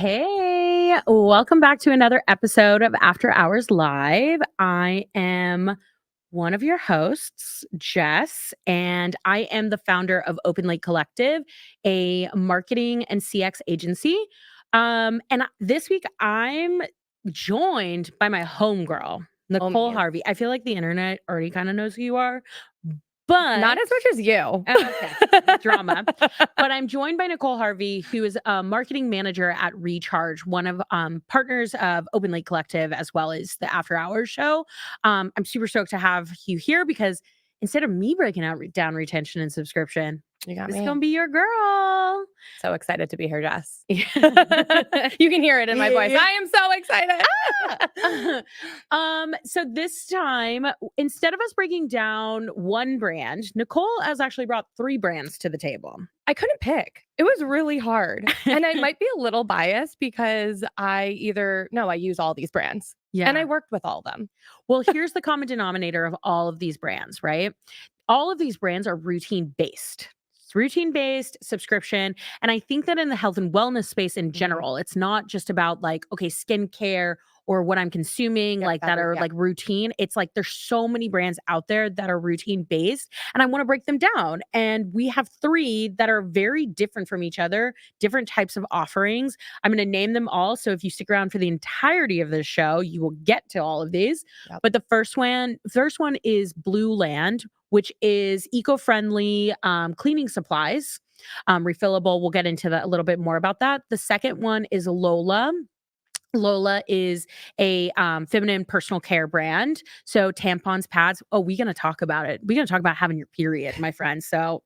Hey, welcome back to another episode of After Hours Live. I am one of your hosts, Jess, and I am the founder of Open Lake Collective, a marketing and CX agency. And this week I'm joined by my homegirl, Nicole Homies. Harvey. I feel like the internet already kind of knows who you are, but Not as much as you. okay, drama. But I'm joined by Nicole Harvey, who is a marketing manager at Recharge, one of partners of Open Lake Collective, as well as the After Hours show. I'm super stoked to have you here because instead of me breaking down retention and subscription, You got this is me. gonna be your girl. So excited to be here, Jess. Yeah. You can hear it in my voice. Yeah. I am so excited. So this time, instead of us breaking down one brand, Nicole has actually brought 3 brands to the table. I couldn't pick. It was really hard. And I might be a little biased because I use all these brands. Yeah. And I worked with all of them. Well, here's the common denominator of all of these brands, right? All of these brands are routine based. It's routine based subscription. And I think that in the health and wellness space in general, it's not just about like, okay, skincare or what I'm consuming, like that are like routine. It's like there's so many brands out there that are routine based, and I want to break them down. And we have 3 that are very different from each other, different types of offerings. I'm going to name them all. So if you stick around for the entirety of this show, you will get to all of these. Yep. But the first one is Blueland, which is eco-friendly cleaning supplies, refillable. We'll get into that a little bit more about that. The second one is Lola. Lola is a feminine personal care brand. So tampons, pads. Oh, we're going to talk about it. We're going to talk about having your period, my friend. So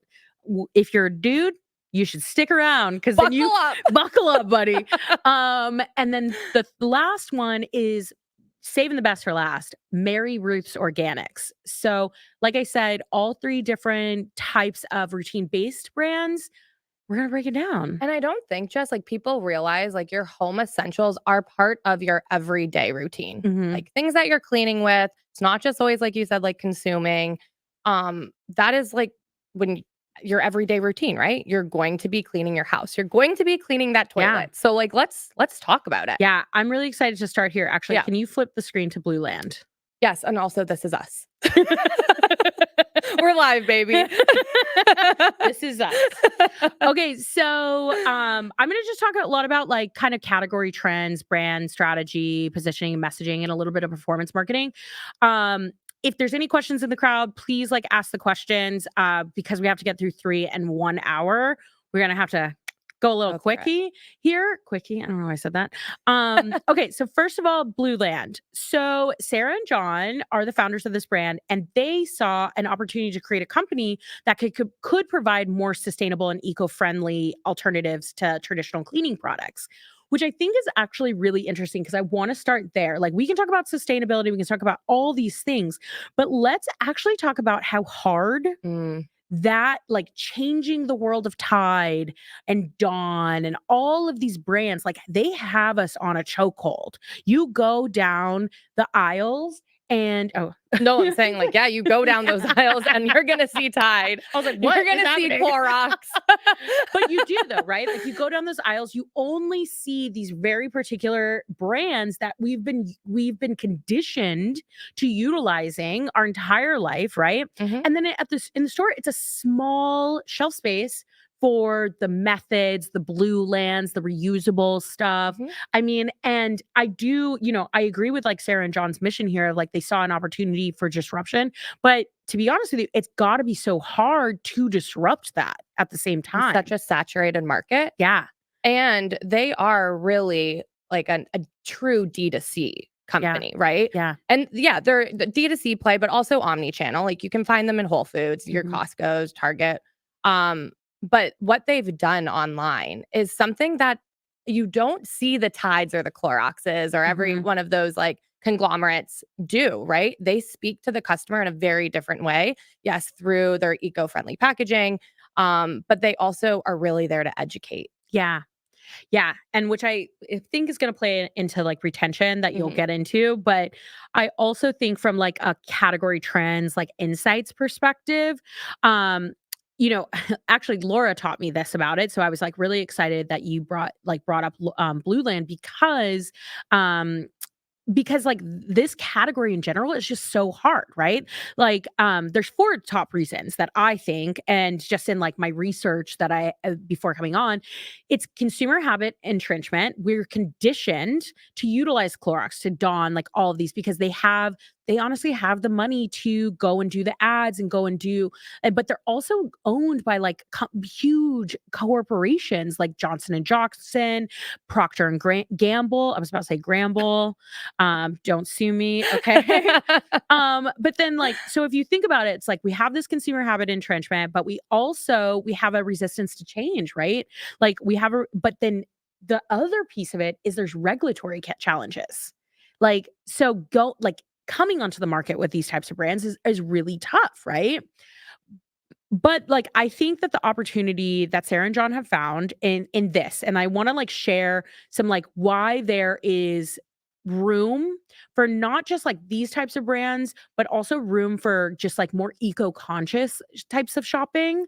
if you're a dude, you should stick around because then you buckle up, buddy. And then the last one is saving the best for last, Mary Ruth's Organics. So like I said, all 3 different types of routine-based brands. We're going to break it down. And I don't think just like people realize like your home essentials are part of your everyday routine. Like things that you're cleaning with. It's not just always, like you said, like consuming. That is like when your everyday routine, right? You're going to be cleaning your house. You're going to be cleaning that toilet. Yeah. So like let's talk about it. Yeah, I'm really excited to start here. Actually, can you flip the screen to Blueland? Yes, and also this is us. We're live, baby. This is us. Okay, so I'm going to just talk a lot about like kind of category trends, brand strategy, positioning, messaging, and a little bit of performance marketing. If there's any questions in the crowd, please like ask the questions because we have to get through 3 in 1 hour. We're going to have to go a little quickie here. Quickie. I don't know why I said that. Okay. So first of all, Blueland. So Sarah and John are the founders of this brand, and they saw an opportunity to create a company that could provide more sustainable and eco-friendly alternatives to traditional cleaning products, which I think is actually really interesting because I want to start there. Like we can talk about sustainability, we can talk about all these things, but let's actually talk about how hard that like changing the world of Tide and Dawn and all of these brands, like they have us on a chokehold. You go down the aisles and no, I'm saying like, yeah, you go down those aisles and you're going to see Tide. I was like, what? You're going to see Clorox. But you do though, right? Like you go down those aisles, you only see these very particular brands that we've been conditioned to utilizing our entire life, right? And then in the store, it's a small shelf space for the methods, the Bluelands, the reusable stuff. I mean, and I do, I agree with like Sarah and John's mission here of like they saw an opportunity for disruption. But to be honest with you, it's got to be so hard to disrupt that at the same time. It's such a saturated market. Yeah. And they are really like a true D2C company, right? Yeah. And yeah, they're the D2C play, but also omni-channel. Like you can find them in Whole Foods, your Costco's, Target. But what they've done online is something that you don't see the Tides or the Cloroxes or every one of those like conglomerates do, right? They speak to the customer in a very different way. Yes, through their eco-friendly packaging. But they also are really there to educate. Yeah. Yeah. And which I think is going to play into like retention that you'll get into. But I also think from like a category trends, like insights perspective, actually Laura taught me this about it. So I was like really excited that you brought up Blueland um because like this category in general is just so hard, right? Like there's four top reasons that I think, and just in like my research that I before coming on, it's consumer habit entrenchment. We're conditioned to utilize Clorox, to Dawn, like all of these because they honestly have the money to go and do the ads and go and do, but they're also owned by like huge corporations like Johnson and Johnson, Procter and Gamble. I was about to say Gramble. Don't sue me, okay? But then like, so if you think about it, it's like we have this consumer habit entrenchment, but we have a resistance to change, right? Like but then the other piece of it is there's regulatory challenges. Like, so coming onto the market with these types of brands is really tough, right? But like I think that the opportunity that Sarah and John have found in this, and I want to like share some like why there is room for not just like these types of brands, but also room for just like more eco-conscious types of shopping.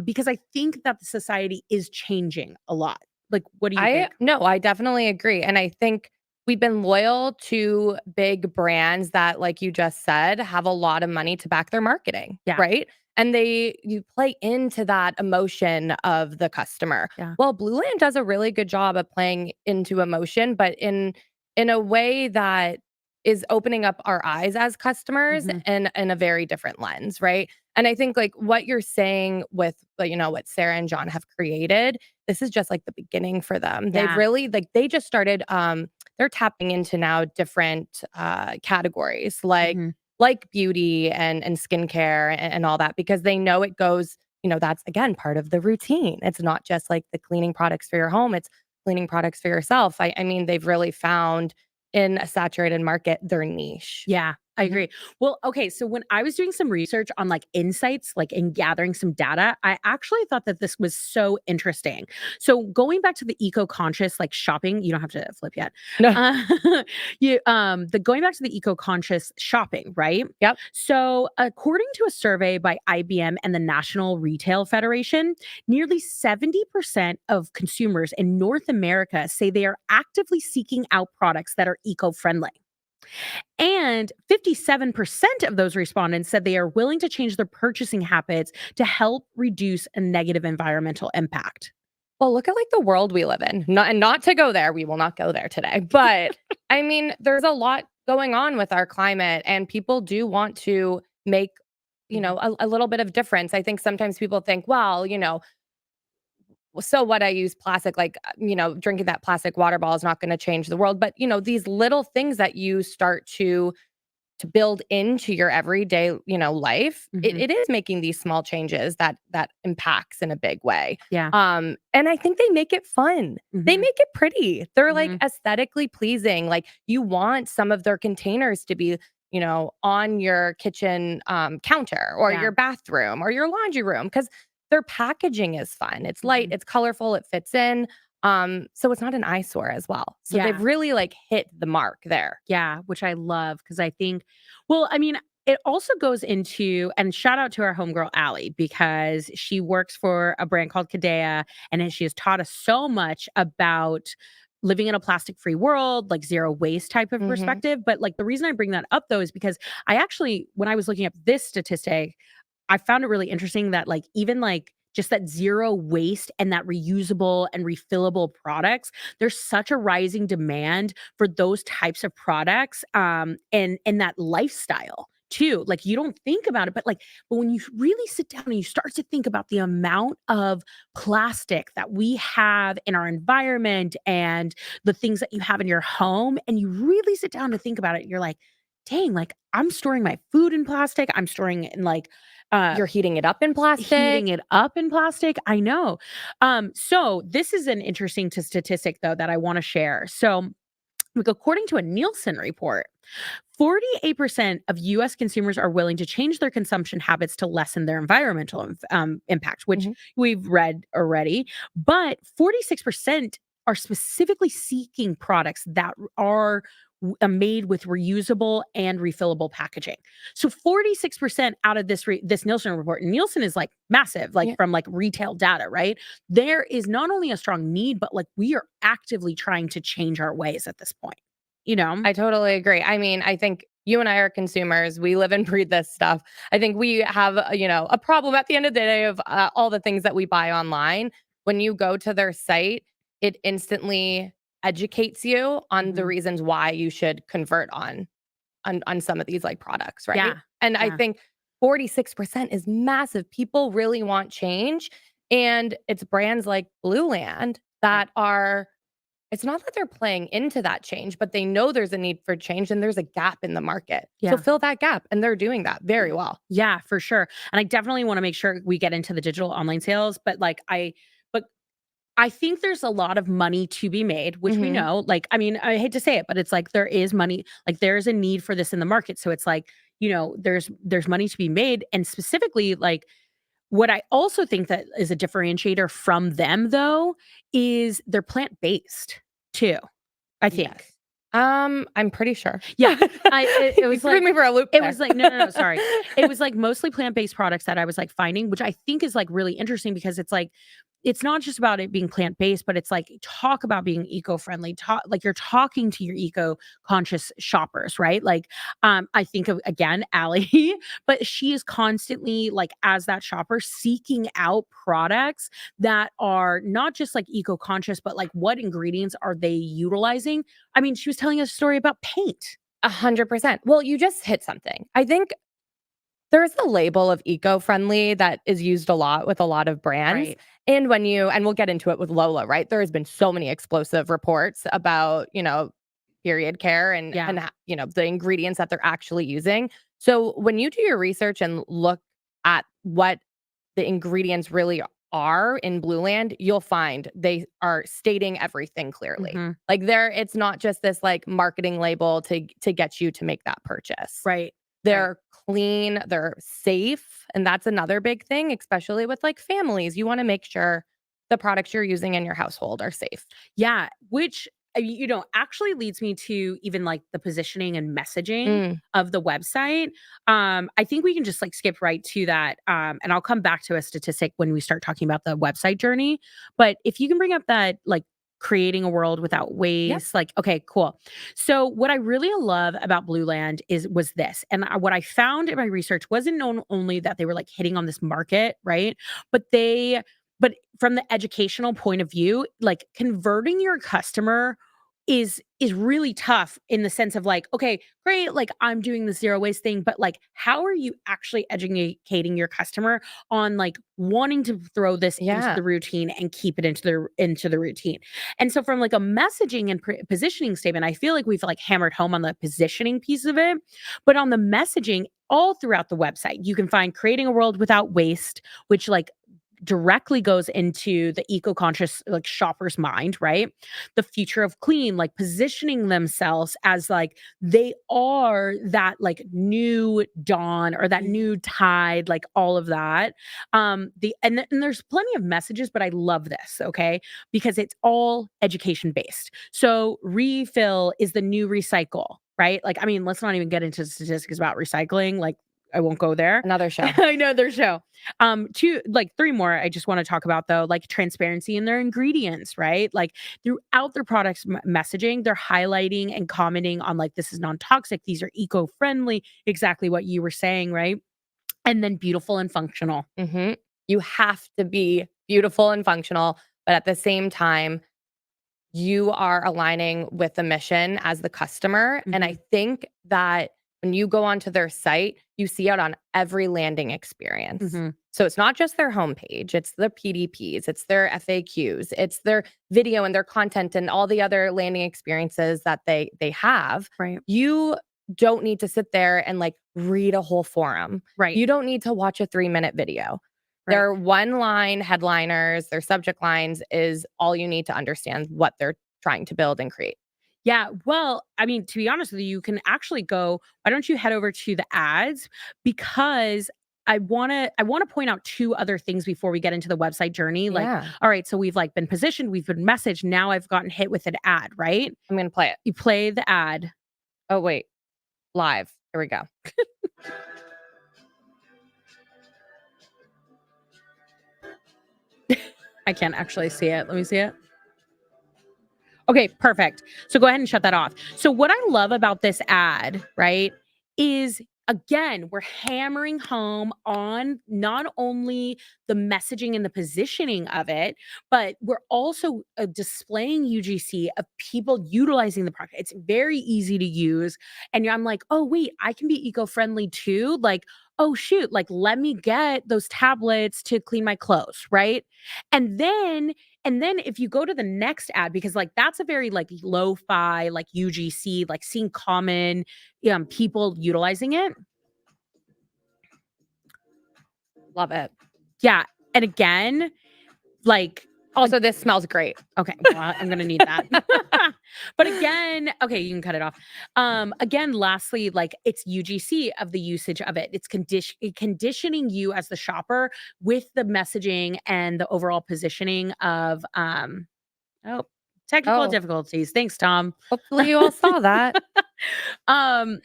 Because I think that the society is changing a lot. Like, what do you think? I definitely agree. And I think we've been loyal to big brands that, like you just said, have a lot of money to back their marketing, Yeah. right? And you play into that emotion of the customer. Yeah. Well, Blueland does a really good job of playing into emotion, but in a way that is opening up our eyes as customers Mhm. and in a very different lens, right? And I think like what you're saying with what Sarah and John have created, this is just like the beginning for them. They've Yeah. really like they just started they're tapping into now different categories Mhm. like beauty and skincare and all that because they know it goes, that's again part of the routine. It's not just like the cleaning products for your home, it's cleaning products for yourself. I mean, they've really found in a saturated market their niche. Yeah, I Mhm. agree. Well, okay, so when I was doing some research on like insights, like in gathering some data, I actually thought that this was so interesting. So going back to the eco-conscious like shopping, you don't have to flip yet. No. Uh, the going back to the eco-conscious shopping, right? Yep. So according to a survey by IBM and the National Retail Federation, nearly 70% of consumers in North America say they are actively seeking out products that are eco-friendly. And 57% of those respondents said they are willing to change their purchasing habits to help reduce a negative environmental impact. Well, look at like the world we live in. Not to go there. We will not go there today. But I mean, there's a lot going on with our climate and people do want to make, Mhm. a little bit of difference. I think sometimes people think, well, so what, I use plastic, like, drinking that plastic water bottle is not going to change the world. But, these little things that you start to build into your everyday, life, Mhm. it is making these small changes that impacts in a big way. Yeah. And I think they make it fun. They Mhm. make it pretty. They're like Mhm. aesthetically pleasing. Like you want some of their containers to be, on your kitchen counter or Yeah. your bathroom or your laundry room because their packaging is fun. It's light, Mhm. it's colorful, it fits in. So it's not an eyesore as well. So they've Yeah. really like hit the mark there. Yeah, which I love because I think, well, I mean, it also goes into, and shout out to our homegirl Allie because she works for a brand called Kadea, and she has taught us so much about living in a plastic free world, like zero waste type of Mhm. perspective. But like the reason I bring that up though is because I actually, when I was looking up this statistic, I found it really interesting that like even like just that zero waste and that reusable and refillable products, there's such a rising demand for those types of products and that lifestyle too. Like you don't think about it, but when you really sit down and you start to think about the amount of plastic that we have in our environment and the things that you have in your home, and you really sit down to think about it, you're like, dang, like I'm storing my food in plastic. I'm storing it in like uh You're heating it up in plastic. heating it up in plastic. I know. So this is an interesting statistic though that I want to share. So like according to a Nielsen report, 48% of US consumers are willing to change their consumption habits to lessen their environmental impact, which Mhm. we've read already, but 46% are specifically seeking products that are made with reusable and refillable packaging. So 46% out of this Nielsen report, and Nielsen is like massive, like from like retail data, right? There is not only a strong need, but like we are actively trying to change our ways at this point, you know? I totally agree. I mean, I think you and I are consumers. We live and breathe this stuff. I think we have, a problem at the end of the day of all the things that we buy online. When you go to their site, it instantly educates you on the reasons why you should convert on some of these like products, right? Yeah. And I Yeah. think 46% is massive. People really want change. And it's brands like Blueland that are it's not that they're playing into that change, but they know there's a need for change and there's a gap in the market. So Yeah. fill that gap. And they're doing that very well. Yeah, for sure. And I definitely want to make sure we get into the digital online sales, but but I think there's a lot of money to be made, which we Mhm. know. Like, I mean, I hate to say it, but it's like there is money, like there is a need for this in the market. So it's like, there's money to be made. And specifically, like what I also think that is a differentiator from them though, is they're plant-based too, I think. Yes. I'm pretty sure. Yeah. It You was threw like me for a loop it there. was like no, sorry. It was like mostly plant-based products that I was like finding, which I think is like really interesting because it's like it's not just about it being plant-based, but it's like talk about being eco-friendly. Talk like you're talking to your eco-conscious shoppers, right? Like I think of again Allie, but she is constantly like as that shopper seeking out products that are not just like eco-conscious, but like what ingredients are they utilizing? I mean, she was telling us a story about paint. 100%. Well, you just hit something. I think there's the label of eco-friendly that is used a lot with a lot of brands. Right. And and we'll get into it with Lola, right? There has been so many explosive reports about, period care Yeah. the ingredients that they're actually using. So when you do your research and look at what the ingredients really are in Blueland, you'll find they are stating everything clearly. Mhm. Like it's not just this like marketing label to get you to make that purchase. Right. Right. They're clean, they're safe, and that's another big thing, especially with, like, families. You wanna make sure the products you're using in your household are safe. Yeah, which, actually leads me to even, like, the positioning and messaging Mm, of the website. I think we can just, like, skip right to that, and I'll come back to a statistic when we start talking about the website journey, but if you can bring up that, like, creating a world without yep, waste, like, okay, cool. So, what I really love about Blueland was this, and what I found in my research wasn't known only that they were, like, hitting on this market, right? But but from the educational point of view, like converting your customer is really tough in the sense of like, okay, great, like I'm doing the zero waste thing, but like how are you actually educating your customer on like wanting to throw this into yeah, the routine and keep it into the routine? And so from like a messaging and positioning statement, I feel like we've like hammered home on the positioning piece of it, but on the messaging all throughout the website, you can find creating a world without waste, which like directly goes into the eco-conscious like shopper's mind, right? The future of clean, like positioning themselves as like they are that like new dawn or that new tide, like all of that. And there's plenty of messages, but I love this, okay? Because it's all education based. So refill is the new recycle, right? Like, I mean, let's not even get into statistics about recycling. Like, I won't go there. another show. I know their show. Two, like three more I just want to talk about though, like transparency in their ingredients, right? Like throughout their products messaging, they're highlighting and commenting on like this is non-toxic, these are eco-friendly, exactly what you were saying, right? And then beautiful and functional. Mhm. You have to be beautiful and functional, but at the same time, you are aligning with the mission as the customer, and I Mhm. think that when you go onto their site, you see it on every landing experience. Mhm. So it's not just their homepage, it's the PDPs, it's their FAQs, it's their video and their content and all the other landing experiences that they have. Right. You don't need to sit there and, like, read a whole forum. Right. You don't need to watch a 3-minute video. Right. Their one-line headliners, their subject lines is all you need to understand what they're trying to build and create. Yeah, well, I mean, to be honest with you, you can actually go why don't you head over to the ads because I wanna point out two other things before we get into the website journey. Like, Yeah, all right, so we've like been positioned, we've been messaged, now I've gotten hit with an ad, right? I'm gonna play it. You play the ad. Oh, wait. Live. Here we go. I can't actually see it. Let me see it. Okay, perfect. So go ahead and shut that off. So what I love about this ad, right, is again, we're hammering home on not only the messaging and the positioning of it, but we're also displaying UGC of people utilizing the product. It's very easy to use. And I'm like, oh, wait, I can be eco-friendly too. Like, oh, shoot, like, let me get those tablets to clean my clothes, right? And then if you go to the next ad, because like that's a very like lo-fi, like UGC, like seeing common people utilizing it. Love it. Yeah. And again, like Also, this smells great. okay, well, I'm gonna need that. But again, okay, you can cut it off. Again, lastly, like it's UGC of the usage of it. It's conditioning you as the shopper with the messaging and the overall positioning of oh, technical Oh, difficulties. Thanks, Tom. hopefully you all saw that. Um,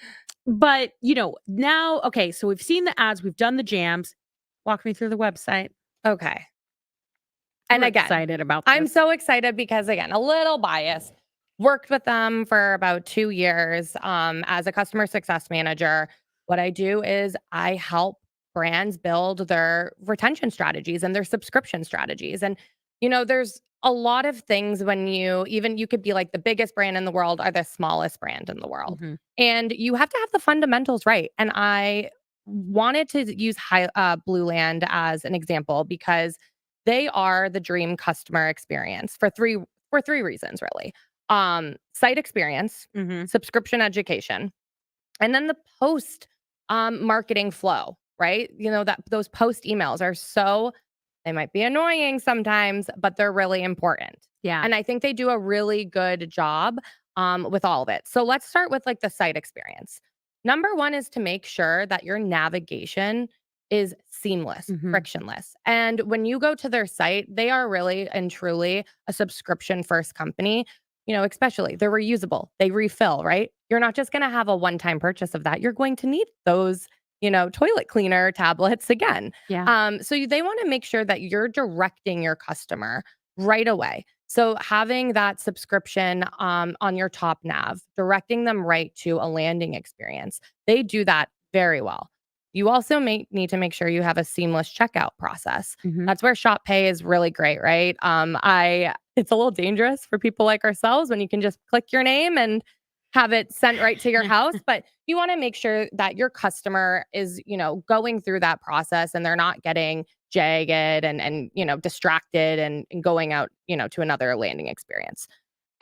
but now, okay, so we've seen the ads, we've done the jams. Walk me through the website. Okay. And We're again, excited about I'm this. so excited because, again, a little biased. Worked with them for about 2 years as a customer success manager. What I do is I help brands build their retention strategies and their subscription strategies. And, there's a lot of things when you could be like the biggest brand in the world or the smallest brand in the world. Mhm. And you have to have the fundamentals right. And I wanted to use Blueland as an example because they are the dream customer experience for three reasons, really. Site experience, Mhm. subscription education, and then the post marketing flow, right? That those post emails are they might be annoying sometimes, but they're really important. Yeah. And I think they do a really good job with all of it. So let's start with like the site experience. Number one is to make sure that your navigation is seamless, Mhm. frictionless. And when you go to their site, they are really and truly a subscription first company. Especially they're reusable, they refill, right? You're not just going to have a one time purchase of that. You're going to need those, toilet cleaner tablets again. Yeah. So they want to make sure that you're directing your customer right away. So having that subscription on your top nav, directing them right to a landing experience, they do that very well. You also may need to make sure you have a seamless checkout process. Mhm. That's where Shop Pay is really great, right? It's a little dangerous for people like ourselves when you can just click your name and have it sent right to your house, but you want to make sure that your customer is, going through that process and they're not getting jagged and distracted and going out, to another landing experience.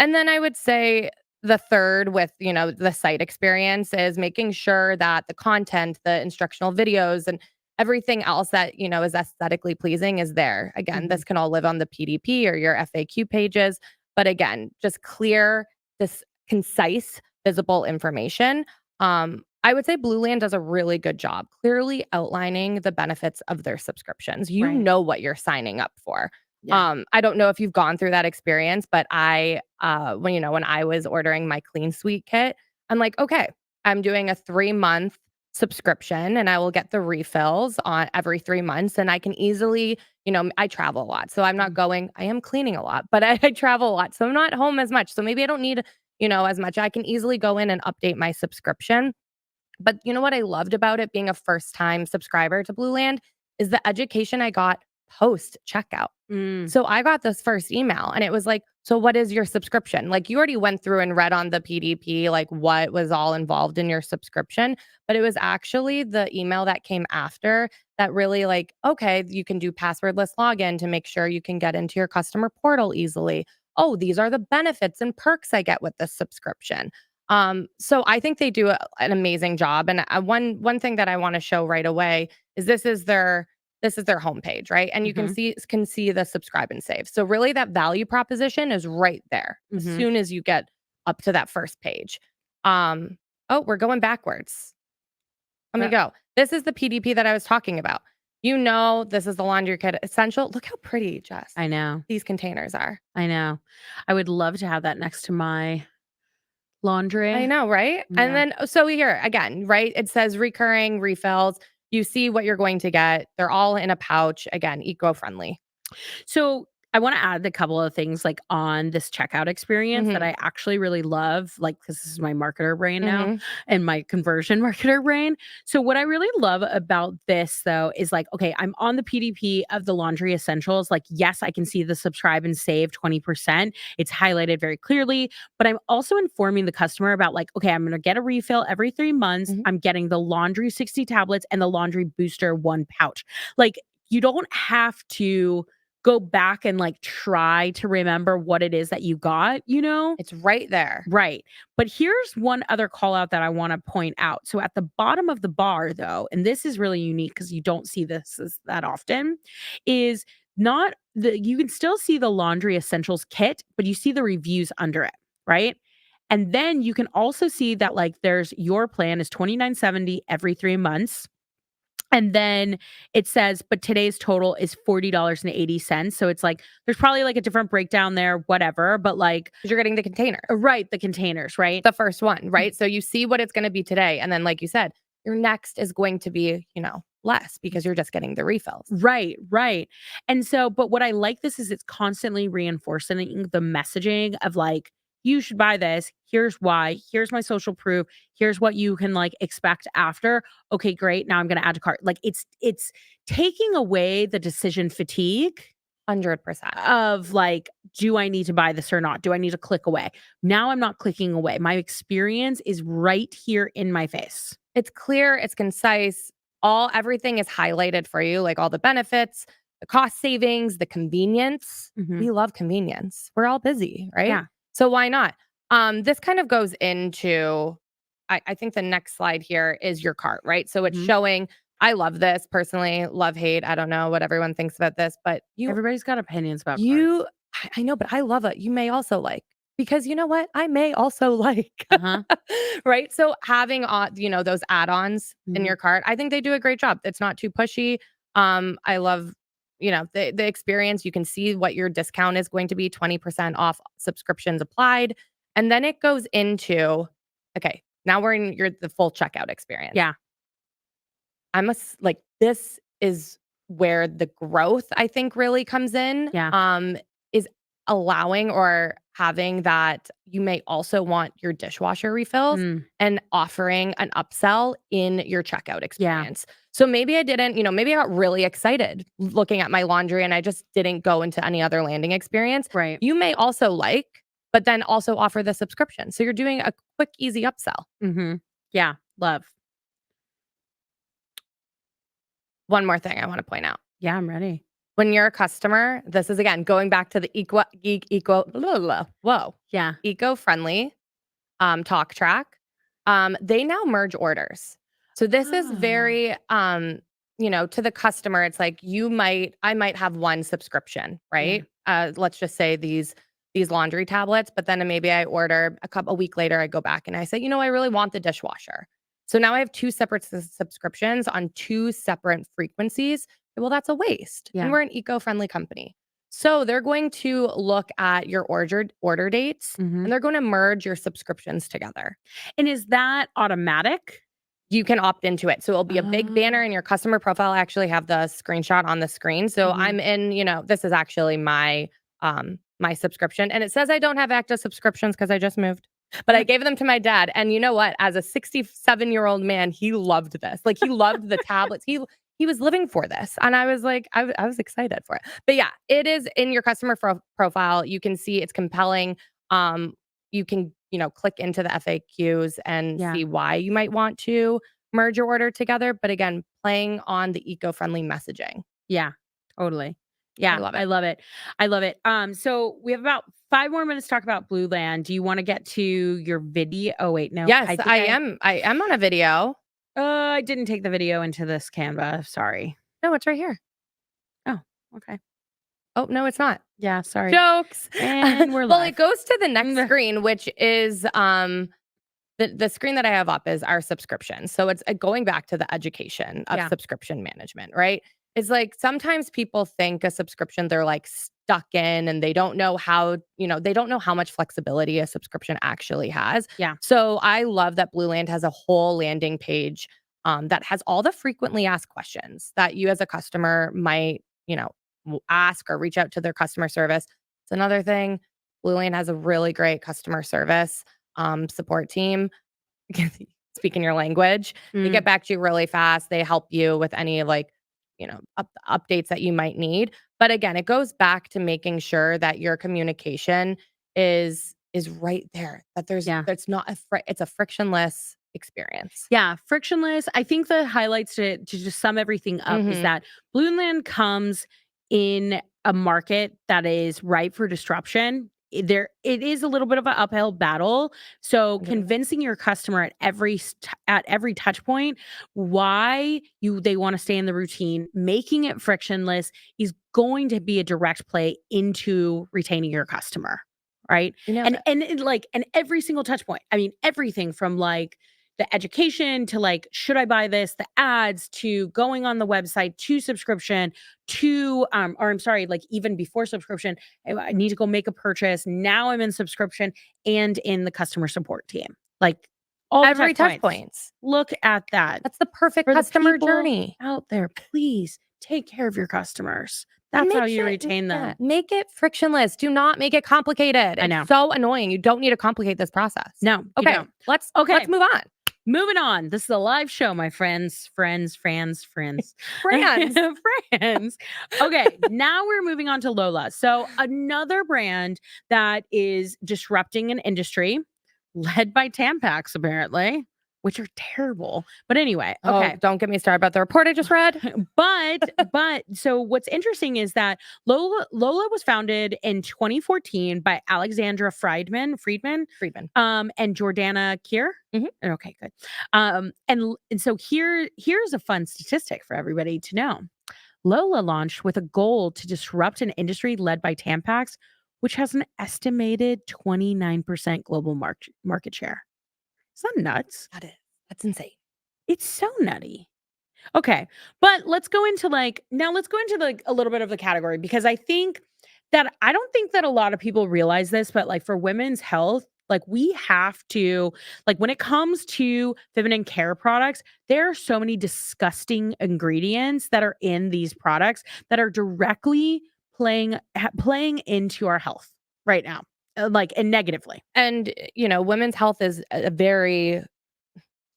And then I would say the third with, the site experience is making sure that the content, the instructional videos and everything else that, is aesthetically pleasing is there. Again, Mhm. this can all live on the PDP or your FAQ pages, but again, just clear, this concise, visible information. I would say Blueland does a really good job clearly outlining the benefits of their subscriptions. You Right. know what you're signing up for. Yeah. I don't know if you've gone through that experience, but when I was ordering my Clean Suite kit, I'm like, okay, I'm doing a 3-month subscription and I will get the refills on every 3 months. And I can easily, I travel a lot. So I'm not Mhm. going, I am cleaning a lot, but I travel a lot. So I'm not home as much. So maybe I don't need, as much. I can easily go in and update my subscription. But you know what I loved about it being a first time subscriber to Blueland is the education I got post checkout. Mm. So I got this first email and it was like, so what is your subscription? Like you already went through and read on the PDP, like what was all involved in your subscription. But it was actually the email that came after that really like, okay, you can do passwordless login to make sure you can get into your customer portal easily. Oh, these are the benefits and perks I get with this subscription. So I think they do an amazing job. And one thing that I want to show right away is this is their homepage, right? And you can Mhm. see the subscribe and save. So really that value proposition is right there as Mhm. soon as you get up to that first page. Um, oh, we're going backwards. Let me Uh, go. This is the PDP that I was talking about. This is the laundry kit essential. Look how pretty, Jess, I know. these containers are. I know. I would love to have that next to my laundry. I know, right? Yeah. And then so here again, right? It says recurring refills. You see what you're going to get. They're all in a pouch. Again, eco-friendly. So I want to add a couple of things like on this checkout experience that Mhm. I actually really love, like because this is my marketer brain now Mhm. and my conversion marketer brain. So what I really love about this though is like, okay, I'm on the PDP of the laundry essentials. Like, yes, I can see the subscribe and save 20%. It's highlighted very clearly, but I'm also informing the customer about like, okay, I'm going to get a refill every 3 months. Mhm. I'm getting the laundry 60 tablets and the laundry booster 1 pouch. Like, you don't have to go back and, like, try to remember what it is that you got, you know? It's right there. Right. But here's one other call out that I wanna point out. So at the bottom of the bar, though, and this is really unique because you don't see this as that often, is not the you can still see the laundry essentials kit, but you see the reviews under it, right? And then you can also see that, like, there's your plan is 29.70 every 3 months. And then it says, but today's total is $40.80. So it's like, there's probably like a different breakdown there, whatever, but like, 'Cause you're getting the container. right, the containers, right? The first one, right? So you see what it's gonna be today, and then like you said, your next is going to be, less because you're just getting the refills. Right, right. And so, but what I like this is it's constantly reinforcing the messaging of like, you should buy this. Here's why. Here's my social proof. Here's what you can like expect after. Okay, great. Now I'm going to add to cart. Like it's taking away the decision fatigue 100%. of like, do I need to buy this or not? Do I need to click away? Now I'm not clicking away. My experience is right here in my face. It's clear, it's concise, everything is highlighted for you, like all the benefits, the cost savings, the convenience. Mhm. We love convenience. We're all busy, right? Yeah. So why not? This kind of goes into I think the next slide here is your cart, right? So it's Mhm. showing I love this personally, love, hate. I don't know what everyone thinks about this, but Everybody's got opinions about cards. you I know, but I love it. You may also like because you know what? I may also like. Uh-huh. Right? So having those add-ons in Mhm. your cart, I think they do a great job. It's not too pushy. I love, the experience. You can see what your discount is going to be, 20% off subscriptions applied. And then it goes into okay, now we're in the full checkout experience. Yeah. Like this is where the growth I think really comes in. Yeah. Is allowing or having that you may also want your dishwasher refills Mm. and offering an upsell in your checkout Yeah. experience. So maybe I didn't, maybe I got really excited looking at my laundry and I just didn't go into any other landing experience. Right. You may also but then also offer the subscription. So you're doing a quick, easy upsell. Mhm. Yeah. Love. One more thing I want to point out. Yeah, I'm ready. When you're a customer, this is again going back to the Yeah. eco-friendly talk track. They now merge orders. So this is Oh. very to the customer, it's like I might have one subscription, Yeah. right? Let's just say these laundry tablets, but then maybe I order a week later, I go back and I say, I really want the dishwasher. So now I have two separate subscriptions on two separate frequencies. Well, that's a waste. And Yeah. we're an eco-friendly company. So they're going to look at your order dates Mhm. and they're going to merge your subscriptions together. And is that automatic? You can opt into it. So it'll be a big banner Oh. in your customer profile. I actually have the screenshot on the screen. So Mhm. I'm in, this is actually my subscription. And it says I don't have active subscriptions because I just moved. But I gave them to my dad. And you know what? As a 67-year-old man, he loved this. Like he loved the tablets. He was living for this. And I was like, I was excited for it. But yeah, it is in your customer profile. You can see it's compelling. You can, click into the FAQs and Yeah. see why you might want to merge your order together. But again, playing on the eco-friendly messaging. Yeah. Totally. I Yeah, love I it. love it. I love it. So we have about 5 more minutes to talk about Blueland. Do you wanna get to your video? Oh, wait, no. Yes, I am on a video. I didn't take the video into this Canva. Sorry. No, it's right here. Oh, okay. Oh, no, it's not. Yeah, sorry. Jokes. And we're Well, it live. goes to the next Mm. screen, which is the screen that I have up is our subscription. So it's going back to the education of Yeah. subscription management, right? It's like sometimes people think a subscription they're like stuck in and they don't know how, they don't know how much flexibility a subscription actually has. Yeah. So I love that Blueland has a whole landing page that has all the frequently asked questions that you as a customer might, ask or reach out to their customer service. It's another thing. Blueland has a really great customer service support team. Speaking your language, they get back to you really fast. They help you with any updates that you might need. But again, it goes back to making sure that your communication is right there. That that's not it's a frictionless experience. Yeah, frictionless. I think the highlights to just sum everything up is that Blueland comes in a market that is ripe for disruption. It is a little bit of an uphill battle. So convincing your customer at every touch point why they want to stay in the routine, making it frictionless is going to be a direct play into retaining your customer, right? And every single touch point. I mean, everything from like the education to like, should I buy this? The ads to going on the website to subscription to, or I'm sorry, like even before subscription, I need to go make a purchase. Now I'm in subscription and in the customer support team. Like all every touch touch points. Look at that. That's the perfect For customer the journey out there. Please take care of your customers. That's how you retain them. Yeah, make it frictionless. Do not make it complicated. I know. It's so annoying. You don't need to complicate this process. No. Okay. Let's move on. Moving on. This is a live show, my friends. Friends. Friends. Okay, now we're moving on to Lola. So another brand that is disrupting an industry led by Tampax, apparently, which are terrible. But anyway, okay. Oh, don't get me started about the report I just read. but so what's interesting is that Lola was founded in 2014 by Alexandra Friedman, and Jordana Kier. Okay, good. And so here's a fun statistic for everybody to know. Lola launched with a goal to disrupt an industry led by Tampax, which has an estimated 29% global market share. Is that nuts? That's insane. It's so nutty. Okay. But let's go into a little bit of the category, because I don't think that a lot of people realize this, but like for women's health, like we have to, like when it comes to feminine care products, there are so many disgusting ingredients that are in these products that are directly playing into our health right now, and negatively. And, women's health is a very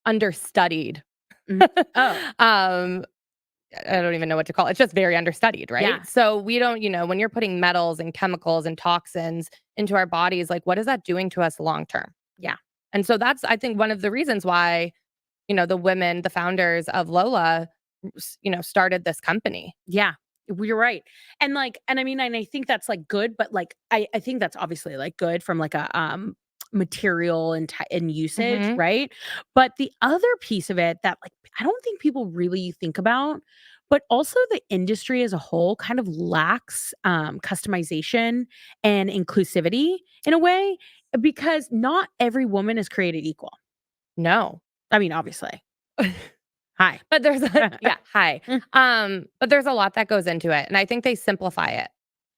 understudied. I don't even know what to call it. It's just very understudied, right? Yeah. So we don't, when you're putting metals and chemicals and toxins into our bodies, like what is that doing to us long term? Yeah. And so that's, I think, one of the reasons why, the founders of Lola, started this company. Yeah. You're right. And I mean, and I think that's like good, but like, I think that's obviously like good from like a, material and usage, right? But the other piece of it that like I don't think people really think about, but also the industry as a whole kind of lacks customization and inclusivity in a way, because not every woman is created equal. No. I mean, obviously. Hi. But there's hi. But there's a lot that goes into it, and I think they simplify it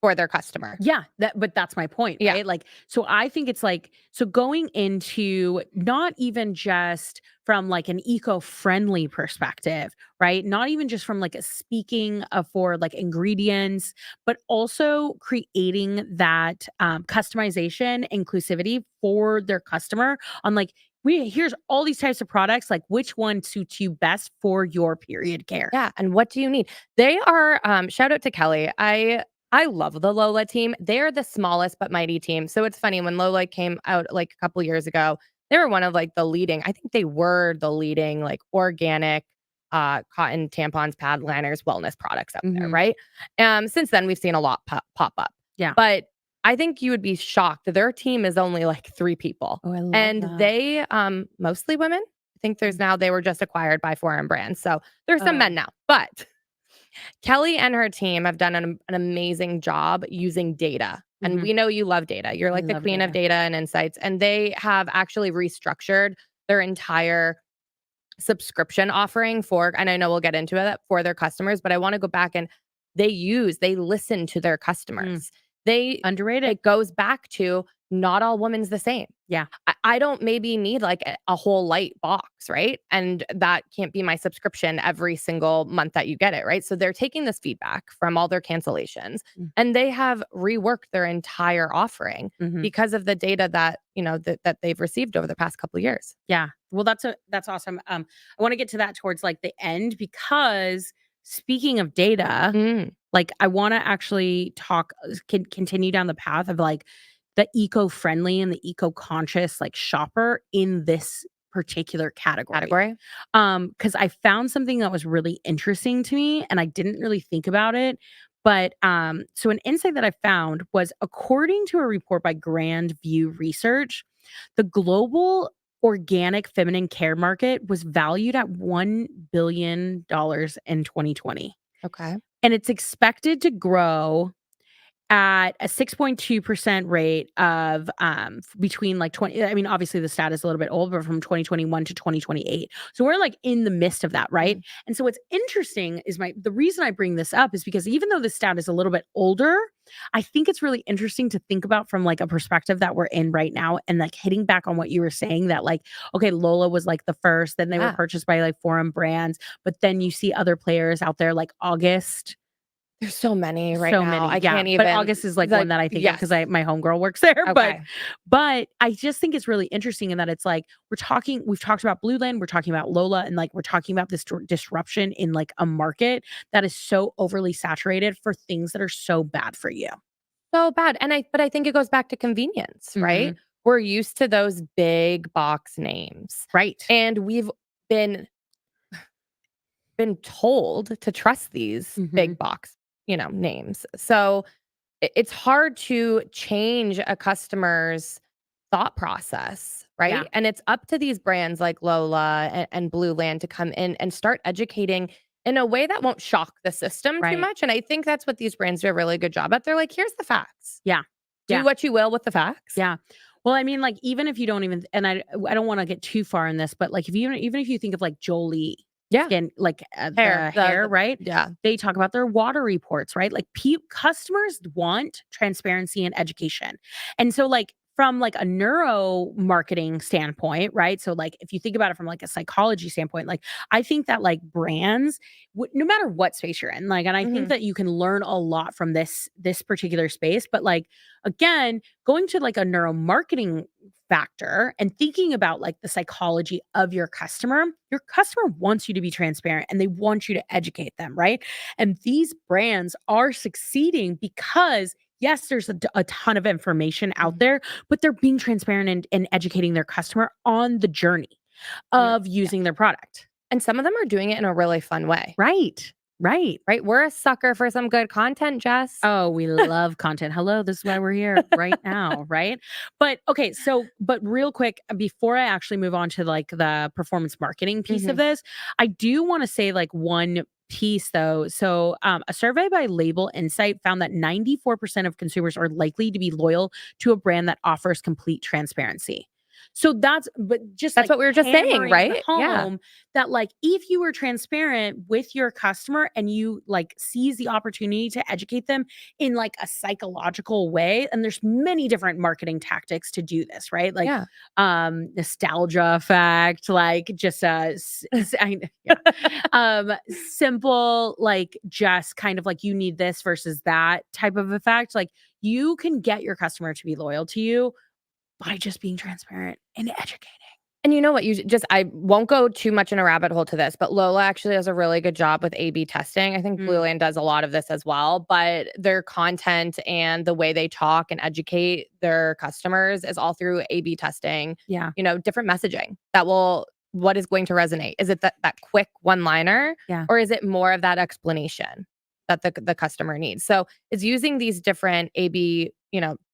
for their customer. Yeah, but that's my point, right? Yeah. Like, so I think it's like, so going into not even just from like an eco-friendly perspective, right? Not even just from like a speaking of for like ingredients, but also creating that customization, inclusivity for their customer on like, here's all these types of products, like which one suits you best for your period care. Yeah, and what do you need? They are, shout out to Kelly. I love the Lola team. They're the smallest but mighty team. So it's funny, when Lola came out like a couple years ago, they were one of like the leading, I think they were the leading like organic cotton tampons, pad liners, wellness products out there, right? Since then we've seen a lot pop up. Yeah. But I think you would be shocked. Their team is only like 3 people. Oh, I love and that. They mostly women. I think they were just acquired by foreign brands. So there's some men now. But Kelly and her team have done an amazing job using data. And we know you love data. You're like the queen of data and insights. And they have actually restructured their entire subscription offering and I know we'll get into it, for their customers, but I want to go back and they listen to their customers. Underrated. It goes back to not all women's the same. Yeah. I don't maybe need like a whole light box, right? And that can't be my subscription every single month that you get it, right? So they're taking this feedback from all their cancellations Mm. and they have reworked their entire offering Mhm. because of the data that, that they've received over the past couple of years. Yeah. Well, that's awesome. I want to get to that towards like the end because speaking of data, Mm, like I want to actually continue down the path of like the eco-friendly and the eco-conscious like shopper in this particular category. category. Because I found something that was really interesting to me and I didn't really think about it. But so an insight that I found was according to a report by Grand View Research, the global organic feminine care market was valued at $1 billion in 2020. Okay. And it's expected to grow at a 6.2% rate of between like 20, I mean obviously the stat is a little bit old, but from 2021 to 2028. So we're like in the midst of that, right? Mm. And so what's interesting is the reason I bring this up is because even though the stat is a little bit older, I think it's really interesting to think about from like a perspective that we're in right now and like hitting back on what you were saying that like okay, Lola was like the first, then they were Yeah. purchased by like foreign brands, but then you see other players out there like August. There's so many right So now. many, I yeah, can't but even August is, like, one like that I think of yes. because my homegirl works there, but Okay. but I just think it's really interesting in that it's, like, we've talked about Blueland, we're talking about Lola, and, like, we're talking about this disruption in, like, a market that is so overly saturated for things that are so bad for you. So bad. But I think it goes back to convenience, right? Mhm. We're used to those big box names. Right. And we've been been told to trust these Mhm. big box, names. So it's hard to change a customer's thought process, Yeah. right? And it's up to these brands like Lola and Blueland to come in and start educating in a way that won't shock the system too Right. much. And I think that's what these brands do a really good job at. They're like, here's the facts. Yeah. Do Yeah. what you will with the facts. Yeah. Well, I mean, like, even if you don't even and I don't wanna get too far in this, but, like, if you even if you think of, like, Jolie Yeah. skin like, Hair. the hair, right? Yeah. They talk about their water reports, right? Like, customers want transparency and education. And so, like, from, like, a neuro marketing standpoint, right? So, like, if you think about it from, like, a psychology standpoint, like, I think that, like, brands no matter what space you're in, like and I think Mhm. that you can learn a lot from this particular space, but, like, again, going to like a neuromarketing factor and thinking about like the psychology of your customer wants you to be transparent and they want you to educate them, right? And these brands are succeeding because yes, there's a ton of information out Mhm. there, but they're being transparent and educating their customer on the journey And of yeah. using their product. And some of them are doing it in a really fun way. Right. Right. Right? We're a sucker for some good content, Jess. Oh, we love content. Hello, this is why we're here right now, right? But okay, but real quick, before I actually move on to like the performance marketing piece of Mhm. this, I do want to say like one piece though. So, a survey by Label Insight found that 94% of consumers are likely to be loyal to a brand that offers complete transparency. So but just That's like what we were just saying, hammering right? Yeah. home that like if you were transparent with your customer and you like seize the opportunity to educate them in like a psychological way, and there's many different marketing tactics to do this, right? Like Yeah. nostalgia effect, like just yeah. Simple, like just kind of like you need this versus that type of effect. Like you can get your customer to be loyal to you by just being transparent and educating. And you know what? I won't go too much in a rabbit hole to this, but Lola actually does a really good job with A/B testing. I think Mm, Blueland does a lot of this as well, but their content and the way they talk and educate their customers is all through A/B testing. yeah, Different messaging what is going to resonate? Is it that quick one-liner, yeah, or is it more of that explanation that the customer needs? So it's using these different A/B,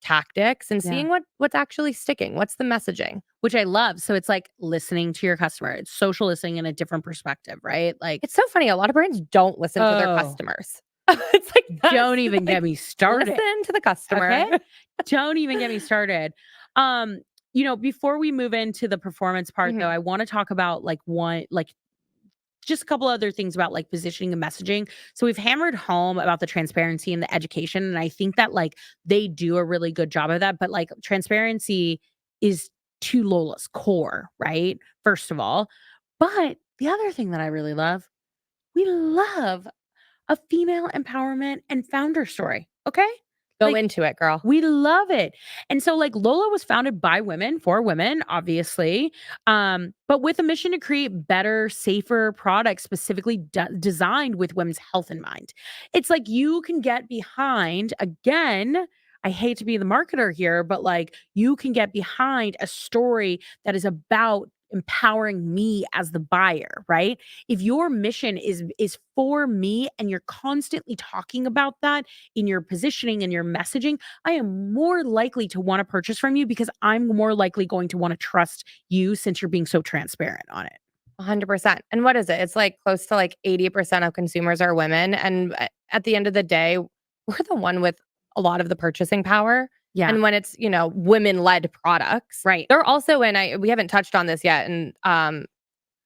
tactics and yeah. seeing what's actually sticking. What's the messaging? Which I love. So it's like listening to your customer. It's social listening in a different perspective, right? Like, It's so funny, a lot of brands don't listen to their oh, customers. It's like, don't that's even get like, me started. listen to the customer. Okay. Don't even get me started. Um, before we move into the performance part though, Mhm. I want to talk about like one, like just a couple other things about like positioning and messaging. So we've hammered home about the transparency and the education. And I think that like they do a really good job of that. But like transparency is to Lola's core, right? First of all. But the other thing that I really love, we love a female empowerment and founder story. Okay. Go Like, into it, girl. we love it. And so like Lola was founded by women for women, obviously. But with a mission to create better, safer products specifically designed with women's health in mind. It's like you can get behind again, I hate to be the marketer here, but like you can get behind a story that is about empowering me as the buyer, right? If your mission is for me and you're constantly talking about that in your positioning and your messaging, I am more likely to want to purchase from you because I'm more likely going to want to trust you since you're being so transparent on it. 100%. And what is it? It's like close to like 80% of consumers are women. And at the end of the day, we're the one with a lot of the purchasing power. Yeah. And when it's, women-led products, Right. they're also we haven't touched on this yet. And I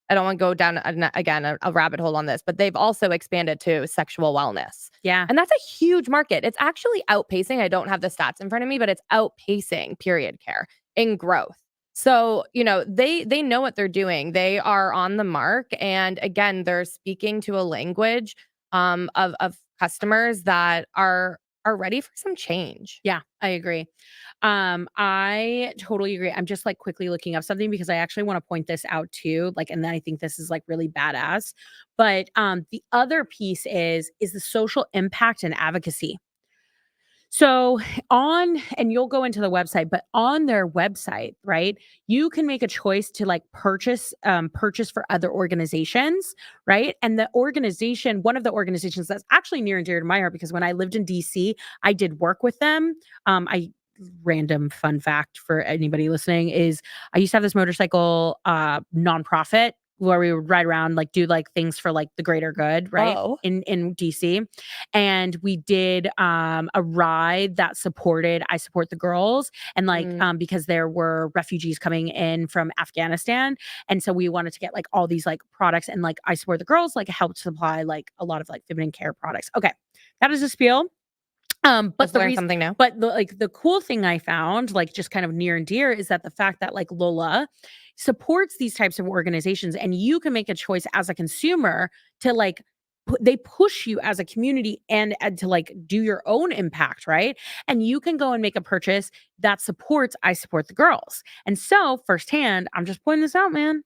don't want to go down again a rabbit hole on this, but they've also expanded to sexual wellness. Yeah. And that's a huge market. It's actually outpacing, I don't have the stats in front of me, but it's outpacing period care in growth. So, they know what they're doing. They are on the mark. And again, they're speaking to a language of customers that are ready for some change. Yeah, I agree. I totally agree. I'm just like quickly looking up something because I actually want to point this out too. Like, and then I think this is like really badass. But the other piece is the social impact and advocacy. So and you'll go into the website, but on their website, right, you can make a choice to like purchase for other organizations, right? And one of the organizations that's actually near and dear to my heart, because when I lived in DC, I did work with them. I Random fun fact for anybody listening is I used to have this motorcycle nonprofit where we would ride around, like do like things for like the greater good, right? Oh. In DC. And we did a ride that supported I Support the Girls and like because there were refugees coming in from Afghanistan. And so we wanted to get like all these like products and like I Support the Girls like helped supply like a lot of like feminine care products. Okay. That is a spiel. But Let's the learn reason, something new. but the cool thing I found, like just kind of near and dear, is that the fact that like Lola supports these types of organizations, and you can make a choice as a consumer to like they push you as a community and to like do your own impact, right? And you can go and make a purchase that supports I Support the Girls. And so firsthand, I'm just pointing this out, man.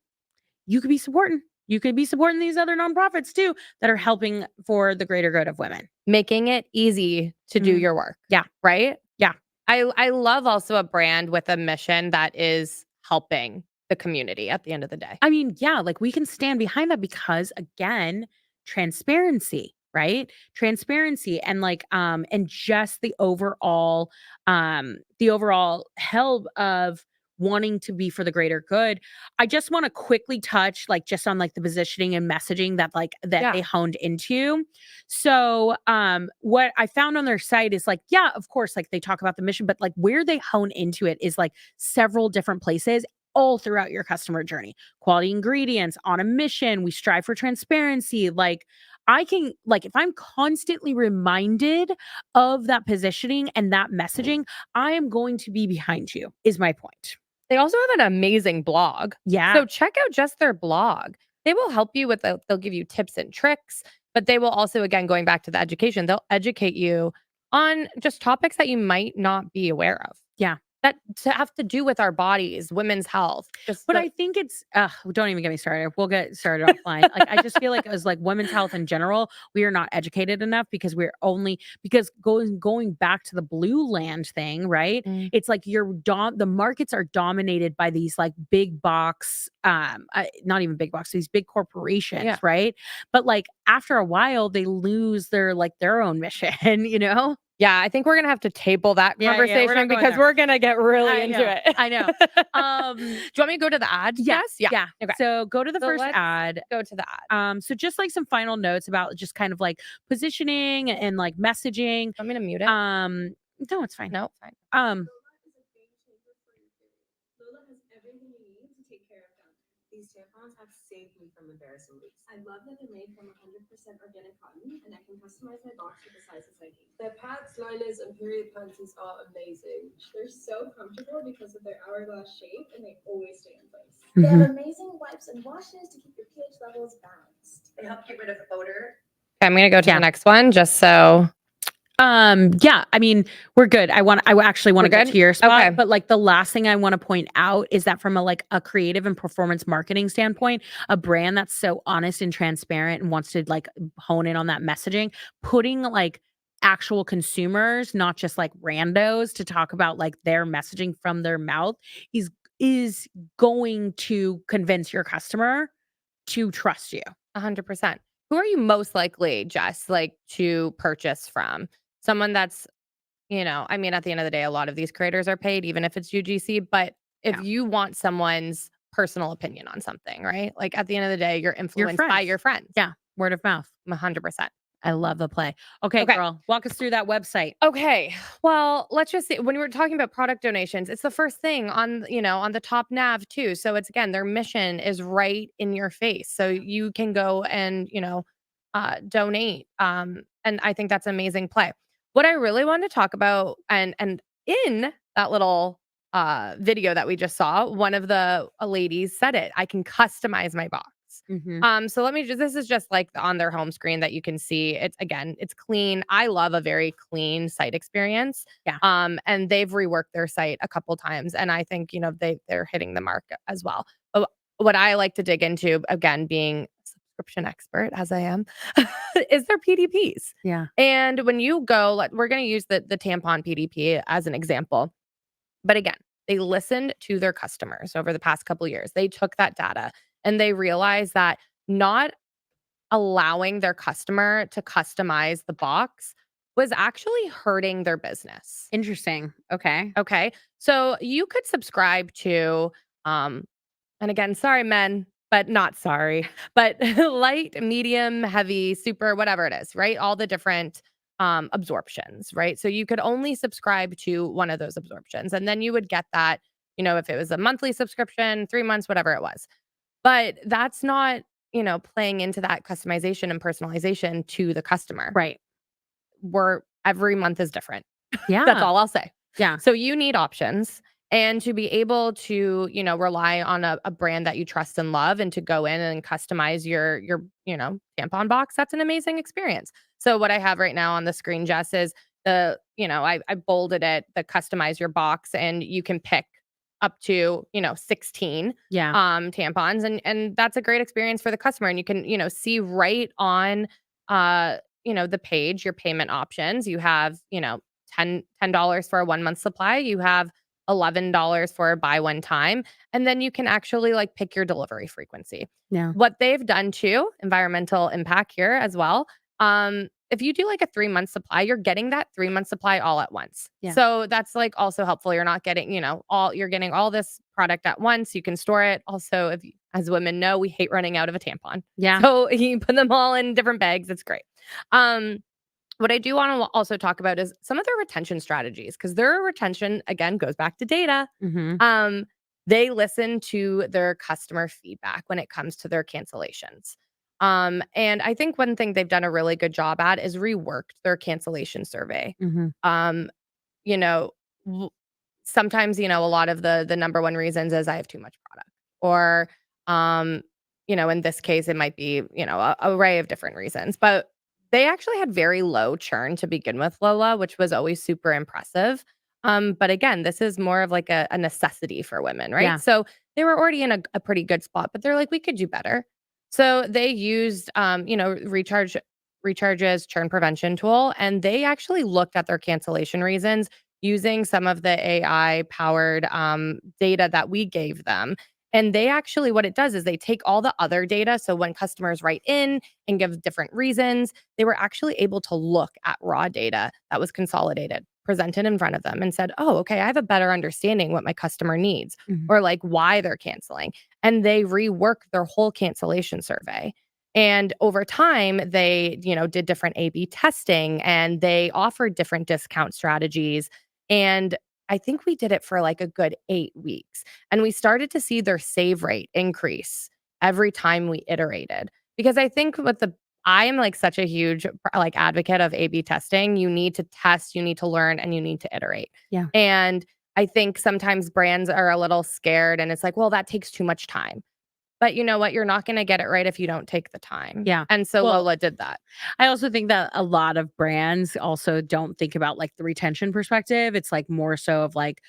You could be supporting. You could be supporting these other nonprofits too that are helping for the greater good of women. Making it easy to do your work. Yeah. Right? Yeah. I love also a brand with a mission that is helping the community at the end of the day. I mean, yeah, like we can stand behind that because again, transparency, right? Transparency and like and just the overall help of wanting to be for the greater good. I just want to quickly touch like just on like the positioning and messaging that Yeah. they honed into. So what I found on their site is like, yeah, of course, like they talk about the mission, but like where they hone into it is like several different places all throughout your customer journey. Quality ingredients, on a mission, we strive for transparency. Like I can like if I'm constantly reminded of that positioning and that messaging, I am going to be behind you is my point. They also have an amazing blog. Yeah. So check out just their blog. They will help you they'll give you tips and tricks, but they will also, again, going back to the education, they'll educate you on just topics that you might not be aware of. Yeah. That have to do with our bodies, women's health. But I think it's don't even get me started. We'll get started offline. Like I just feel like as like women's health in general, we are not educated enough because because going back to the Blueland thing, right? It's like the markets are dominated by these like big box, not even big box, these big corporations, right? But like after a while, they lose their own mission, you know? Yeah, I think we're gonna have to table that conversation because we're gonna get really into it. I know. Do you want me to go to the ad? Yes. Yeah. Okay. So go to the first ad. Go to the ad. So just like some final notes about just kind of like positioning and like messaging. Want me to mute it? No, it's fine. No, fine. Lola has everything you need to take care of them. These tampons have saved me from embarrassing leaks. I love that they're made from 100% organic cotton and I can customize my box to the sizes I need. Their pads, liners, and period panties are amazing. They're so comfortable because of their hourglass shape and they always stay in place. They have amazing wipes and washes to keep your pH levels balanced. They help get rid of odor. Okay, I'm going to go to the next one just so. Yeah, I mean, we're good. I actually want to get to your spot, Okay. but like the last thing I want to point out is that from a creative and performance marketing standpoint, a brand that's so honest and transparent and wants to like hone in on that messaging, putting like actual consumers, not just like randos, to talk about like their messaging from their mouth is going to convince your customer to trust you. 100%. Who are you most likely, Jess, like to purchase from? Someone that's, I mean, at the end of the day, a lot of these creators are paid, even if it's UGC. But if Yeah. you want someone's personal opinion on something, right? Like at the end of the day, you're influenced by friends. your friends. Yeah, word of mouth. 100%. I love the play. Okay, girl, walk us through that website. Okay. Well, let's just see. When we were talking about product donations, it's the first thing on, on the top nav too. So it's again, their mission is right in your face. So you can go and, donate. And I think that's amazing play. What I really want to talk about and in that little video that we just saw, one of the ladies said it. I can customize my box. So this is just like on their home screen that you can see. It's clean. I love a very clean site experience. Yeah. And they've reworked their site a couple times. And I think, they're hitting the mark as well. But what I like to dig into, again, being a subscription expert as I am, is their PDPs. Yeah. And when you go, we're going to use the tampon PDP as an example. But again, they listened to their customers over the past couple years. They took that data and they realized that not allowing their customer to customize the box was actually hurting their business. Interesting. Okay. Okay. So you could subscribe to, and again, sorry, men, but not sorry, but light, medium, heavy, super, whatever it is, right? All the different absorptions, right? So you could only subscribe to one of those absorptions. And then you would get that, if it was a monthly subscription, 3 months, whatever it was. But that's not, playing into that customization and personalization to the customer. Right. Every month is different. Yeah. That's all I'll say. Yeah. So you need options. And to be able to, rely on a brand that you trust and love and to go in and customize your tampon box, that's an amazing experience. So what I have right now on the screen, Jess, is I bolded it, the customize your box, and you can pick up to, 16 tampons. And that's a great experience for the customer. And you can, see right on, the page, your payment options. You have, $10 for a 1 month supply. You have $11 for a buy one time. And then you can actually like pick your delivery frequency. Yeah. What they've done too, environmental impact here as well. If you do like a 3-month supply, you're getting that 3-month supply all at once. Yeah. So that's like also helpful. You're not getting, you're getting all this product at once. You can store it. Also, as women know, we hate running out of a tampon. Yeah. So you put them all in different bags. It's great. What I do want to also talk about is some of their retention strategies, because their retention, again, goes back to data. They listen to their customer feedback when it comes to their cancellations. And I think one thing they've done a really good job at is reworked their cancellation survey. You know, sometimes, a lot of the number one reasons is I have too much product, or, in this case, it might be, a array of different reasons, but they actually had very low churn to begin with, Lola, which was always super impressive. But again, this is more of like a necessity for women, right? Yeah. So they were already in a pretty good spot, but they're like, we could do better. So they used, Recharge's churn prevention tool, and they actually looked at their cancellation reasons using some of the AI powered data that we gave them. And they actually, what it does is they take all the other data. So when customers write in and give different reasons, they were actually able to look at raw data that was consolidated, presented in front of them, and said, oh, okay, I have a better understanding what my customer needs, or like why they're canceling. And they reworked their whole cancellation survey. And over time, they, did different A/B testing, and they offered different discount strategies. And I think we did it for like a good 8 weeks, and we started to see their save rate increase every time we iterated. Because I think I am like such a huge like advocate of A/B testing. You need to test, you need to learn, and you need to iterate. Yeah. And I think sometimes brands are a little scared and it's like, well, that takes too much time. But you know what? You're not going to get it right if you don't take the time. Yeah. And so Well, Lola did that. I also think that a lot of brands also don't think about like the retention perspective. It's like more so of like,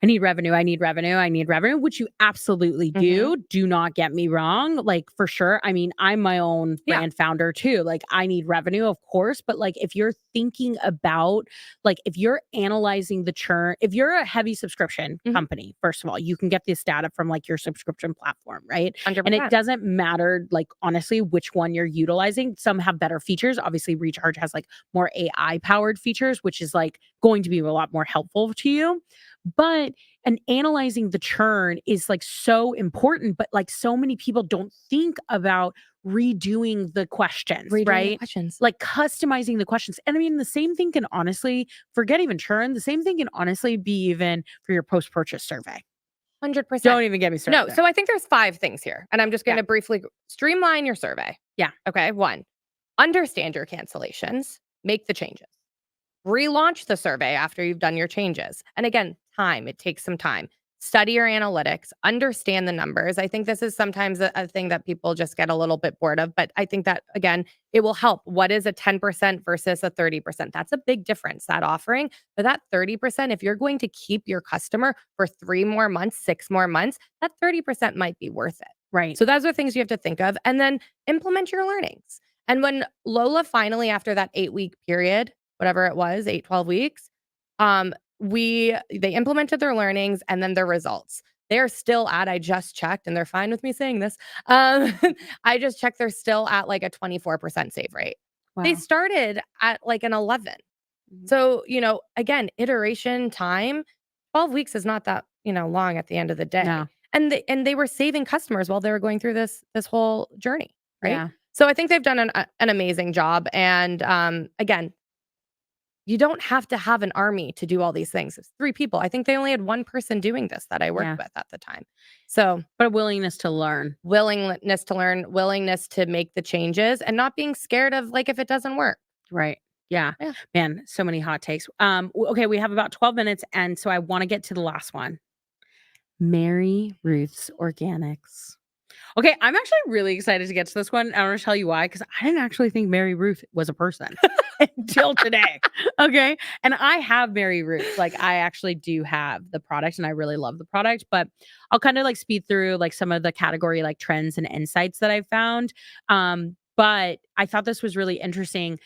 I need revenue, I need revenue, I need revenue, which you absolutely do. Do not get me wrong. Like, for sure. I mean, I'm my own brand founder too. Like, I need revenue, of course. But like, if you're thinking about, like, if you're analyzing the churn, if you're a heavy subscription company, first of all, you can get this data from like your subscription platform, right? 100%. And it doesn't matter, like, honestly, which one you're utilizing. Some have better features. Obviously, Recharge has like more AI powered features, which is like going to be a lot more helpful to you. But and analyzing the churn is like so important, but like so many people don't think about redoing the questions, right? Like customizing the questions. And I mean, the same thing can honestly, forget even churn, the same thing can honestly be even for your post-purchase survey. 100%. Don't even get me started. No, there. so I think there's 5 things here, and I'm just going to briefly streamline your survey. Yeah. Okay. 1, understand your cancellations, make the changes. Relaunch the survey after you've done your changes. And again, time, it takes some time. Study your analytics, understand the numbers. I think this is sometimes a thing that people just get a little bit bored of, but I think that, again, it will help. What is a 10% versus a 30%? That's a big difference, that offering. But that 30%, if you're going to keep your customer for 3 more months, 6 more months, that 30% might be worth it. Right. So those are things you have to think of, and then implement your learnings. And when Lola finally, after that 8-week period, whatever it was, 8, 12 weeks, they implemented their learnings and then their results. They're still at, I just checked, and they're fine with me saying this. I just checked, they're still at like a 24% save rate. Wow. They started at like an 11. So, again, iteration time, 12 weeks is not that, long at the end of the day. No. And they were saving customers while they were going through this whole journey, right? Yeah. So I think they've done an amazing job. And again, you don't have to have an army to do all these things. It's 3 people. I think they only had 1 person doing this that I worked with at the time. So, but a willingness to learn, willingness to make the changes, and not being scared of like if it doesn't work. Right. Yeah. Man, so many hot takes. Okay, we have about 12 minutes, and so I want to get to the last one. Mary Ruth's Organics. Okay, I'm actually really excited to get to this one. I want to tell you why, because I didn't actually think Mary Ruth was a person until today. Okay. And I have Mary Ruth. Like, I actually do have the product and I really love the product, but I'll kind of like speed through like some of the category like trends and insights that I found. But I thought this was really interesting.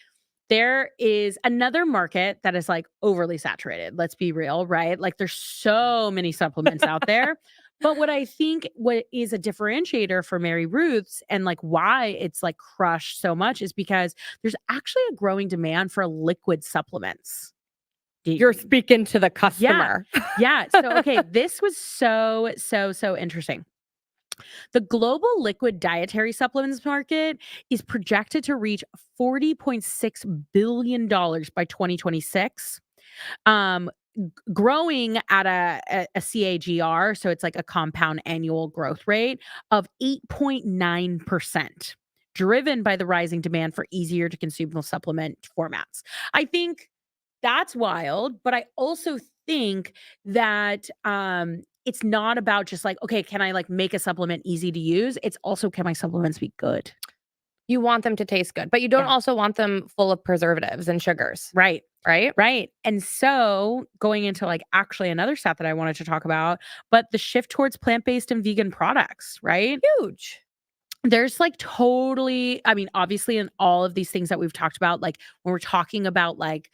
There is another market that is like overly saturated. Let's be real, right? Like, there's so many supplements out there. But what I think what is a differentiator for Mary Ruth's and like why it's like crushed so much is because there's actually a growing demand for liquid supplements. You're speaking to the customer. Yeah. So, okay, this was so interesting. The global liquid dietary supplements market is projected to reach $40.6 billion by 2026. Growing at a CAGR, so it's like a compound annual growth rate of 8.9%, driven by the rising demand for easier to consume supplement formats. I think that's wild, but I also think that it's not about just like, okay, can I like make a supplement easy to use? It's also, can my supplements be good? You want them to taste good, but you don't also want them full of preservatives and sugars. Right. Right? Right. And so going into like actually another stat that I wanted to talk about, but the shift towards plant-based and vegan products, right? Huge. There's like totally, I mean, obviously in all of these things that we've talked about, like when we're talking about like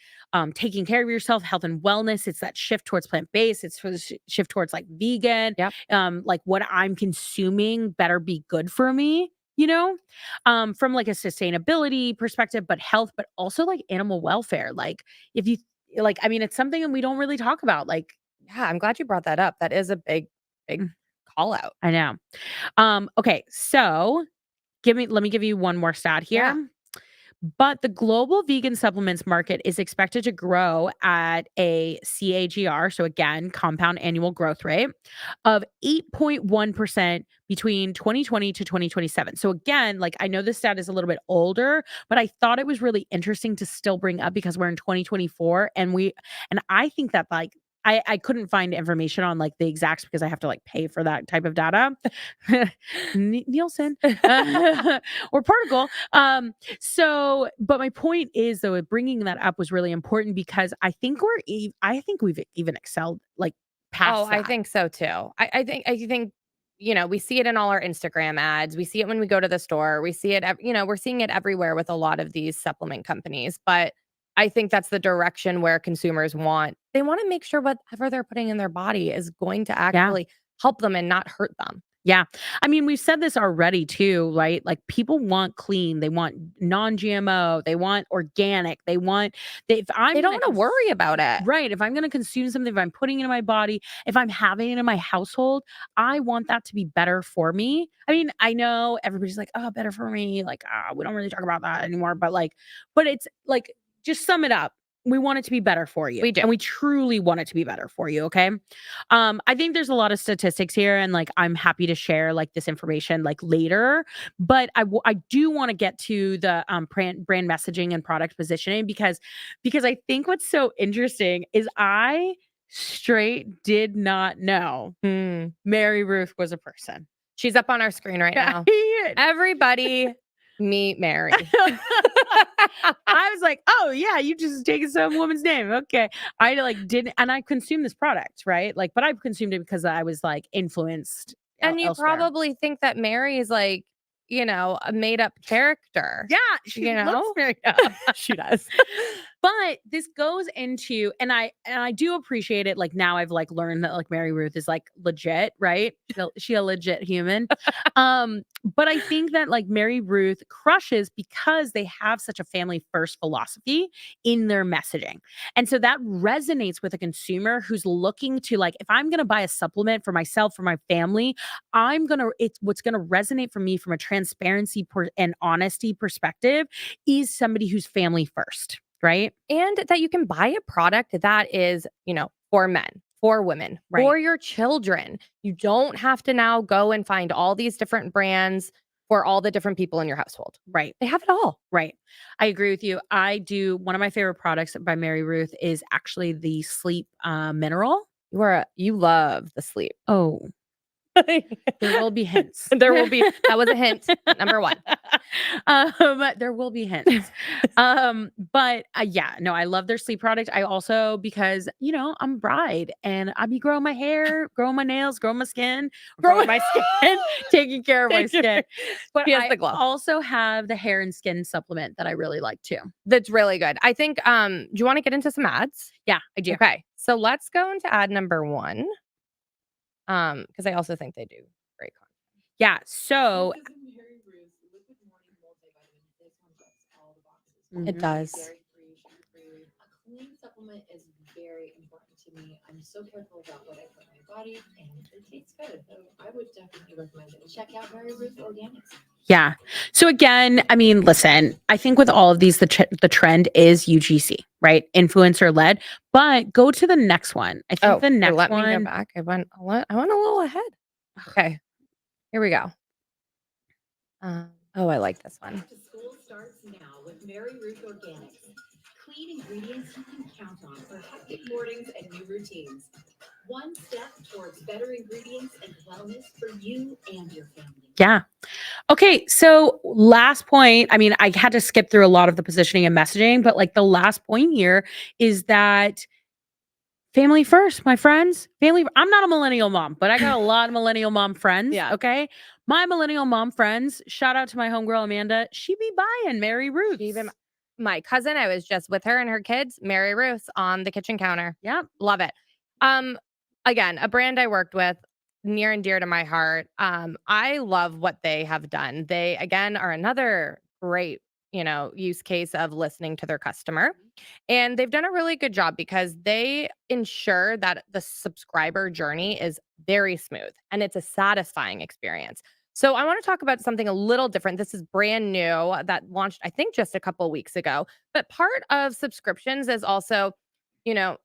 taking care of yourself, health and wellness, it's that shift towards plant-based, it's for the shift towards like vegan. Yep. Like what I'm consuming better be good for me, from like a sustainability perspective, but health, but also like animal welfare. Like if you like, I mean, it's something that we don't really talk about. Like, yeah, I'm glad you brought that up. That is a big call out. I know. Okay. So let me give you one more stat here. But the global vegan supplements market is expected to grow at a CAGR, so again, compound annual growth rate of 8.1% between 2020 to 2027. So again, like I know this stat is a little bit older, but I thought it was really interesting to still bring up because we're in 2024 and I think that like I couldn't find information on like the exacts because I have to like pay for that type of data. Nielsen or particle. But my point is though, bringing that up was really important because I think I think we've even excelled like past Oh, I that. think so too. I think, we see it in all our Instagram ads. We see it when we go to the store. We see it, we're seeing it everywhere with a lot of these supplement companies. But I think that's the direction where consumers want. They want to make sure whatever they're putting in their body is going to Yeah. actually help them and not hurt them. Yeah. I mean, we've said this already too, right? Like people want clean, they want non-GMO, they want organic, if I'm They don't gonna want to worry about it. right, if I'm going to consume something, if I'm putting it in my body, if I'm having it in my household, I want that to be better for me. I mean, I know everybody's like, "Oh, better for me." Like, we don't really talk about that anymore, but it's like just sum it up. We want it to be better for you. We do. And we truly want it to be better for you, okay? I think there's a lot of statistics here and like I'm happy to share like this information like later, but I do want to get to the brand messaging and product positioning because I think what's so interesting is I straight did not know Mary Ruth was a person. She's up on our screen right now. Right? Everybody meet Mary. I was like, "Oh yeah, you just taken some woman's name." Okay. I like didn't and I consumed this product, right? Like, but I consumed it because I was like influenced And you elsewhere. probably think that Mary is like, a made up character. Yeah, she looks know? very she does. But this goes into and I do appreciate it. Like now I've like learned that like Mary Ruth is like legit, right? She a legit human. But I think that like Mary Ruth crushes because they have such a family first philosophy in their messaging. And so that resonates with a consumer who's looking to like, if I'm gonna buy a supplement for myself, for my family, it's what's gonna resonate for me from a transparency and honesty perspective is somebody who's family first, right? And that you can buy a product that is, for men, for women, Right. for your children. You don't have to now go and find all these different brands for all the different people in your household. Right. They have it all. Right. I agree with you. One of my favorite products by Mary Ruth is actually the sleep mineral. You love the sleep. Oh, there will be hints. That was a hint. Number one. There will be hints. But yeah, no, I love their sleep product. I also, because, I'm a bride and I be growing my hair, growing my nails, growing my skin, growing my skin, taking care of my skin. But She has I the glow. also have the hair and skin supplement that I really like too. That's really good. I think, do you want to get into some ads? Yeah, I do. Okay. So let's go into ad number 1. Because I also think they do great content. Yeah. So This is a Mary Ruth liquid morning multivitamin. This one checks all the boxes. It does. Dairy-free, sugar-free. A clean supplement is very important to me. I'm so careful about what I put in my body, and it tastes good. So I would definitely recommend it. Check out Mary Ruth Organics. yeah. So again, I mean, listen, I think with all of these, the trend is UGC, right? Influencer led. But go to the next one. I think the next let one. me go back. I went a little ahead. Okay. Here we go. I like this one. Back to school starts now with Mary Ruth Organics. Clean ingredients you can count on for hectic mornings and new routines. One step towards better ingredients and wellness for you and your family. Yeah. Okay. So last point, I mean, I had to skip through a lot of the positioning and messaging, but like the last point here is that family first, my friends. I'm not a millennial mom, but I got a lot of millennial mom friends. Yeah. Okay. My millennial mom friends, shout out to my homegirl Amanda. She be buying Mary Ruth. Even my cousin, I was just with her and her kids, Mary Ruth on the kitchen counter. Yep. Love it. Again, a brand I worked with, near and dear to my heart. I love what they have done. They, again, are another great, use case of listening to their customer. And they've done a really good job because they ensure that the subscriber journey is very smooth and it's a satisfying experience. So I want to talk about something a little different. This is brand new that launched, I think, just a couple of weeks ago. But part of subscriptions is also, you know,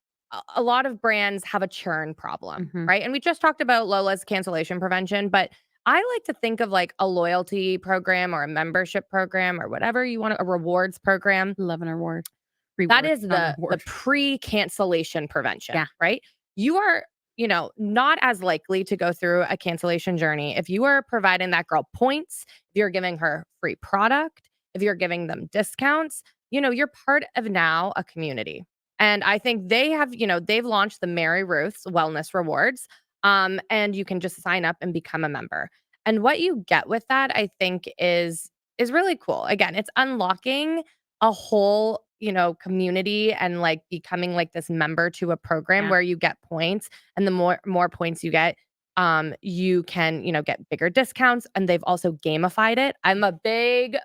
a lot of brands have a churn problem, right? And we just talked about Lola's cancellation prevention, but I like to think of like a loyalty program or a membership program or whatever you want, a rewards program. Love an award. That Reward, is not the reward. pre-cancellation prevention, Yeah. right? You are, not as likely to go through a cancellation journey if you are providing that girl points, if you're giving her free product, if you're giving them discounts, you're part of now a community. And I think they've launched the Mary Ruth's Wellness Rewards. And you can just sign up and become a member. And what you get with that, I think, is really cool. Again, it's unlocking a whole community and like becoming like this member to a program Yeah. where you get points, and the more points you get, you can get bigger discounts. And they've also gamified it. I'm a big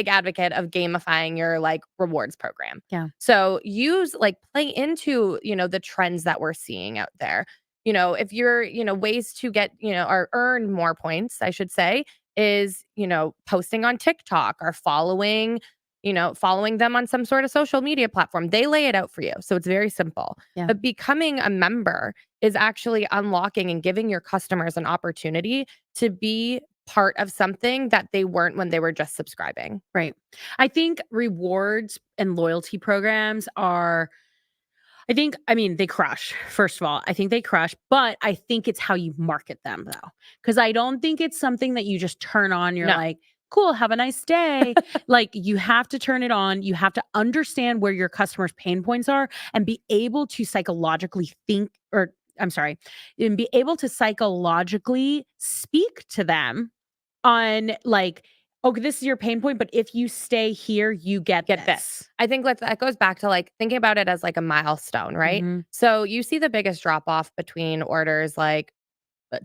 advocate of gamifying your like rewards program. Yeah. So play into the trends that we're seeing out there. If you're ways to get or earn more points, I should say, is posting on TikTok or following them on some sort of social media platform. They lay it out for you. So it's very simple. Yeah. But becoming a member is actually unlocking and giving your customers an opportunity to be part of something that they weren't when they were just subscribing. Right. I think rewards and loyalty programs they crush. First of all, I think they crush, but I think it's how you market them though. Cause I don't think it's something that you just turn on. You're No. like, cool, have a nice day. Like you have to turn it on. You have to understand where your customers' pain points are and be able to psychologically and be able to psychologically speak to them on like, okay, this is your pain point, but if you stay here, you get this. I think that goes back to like thinking about it as like a milestone, right? Mhm. So you see the biggest drop off between orders like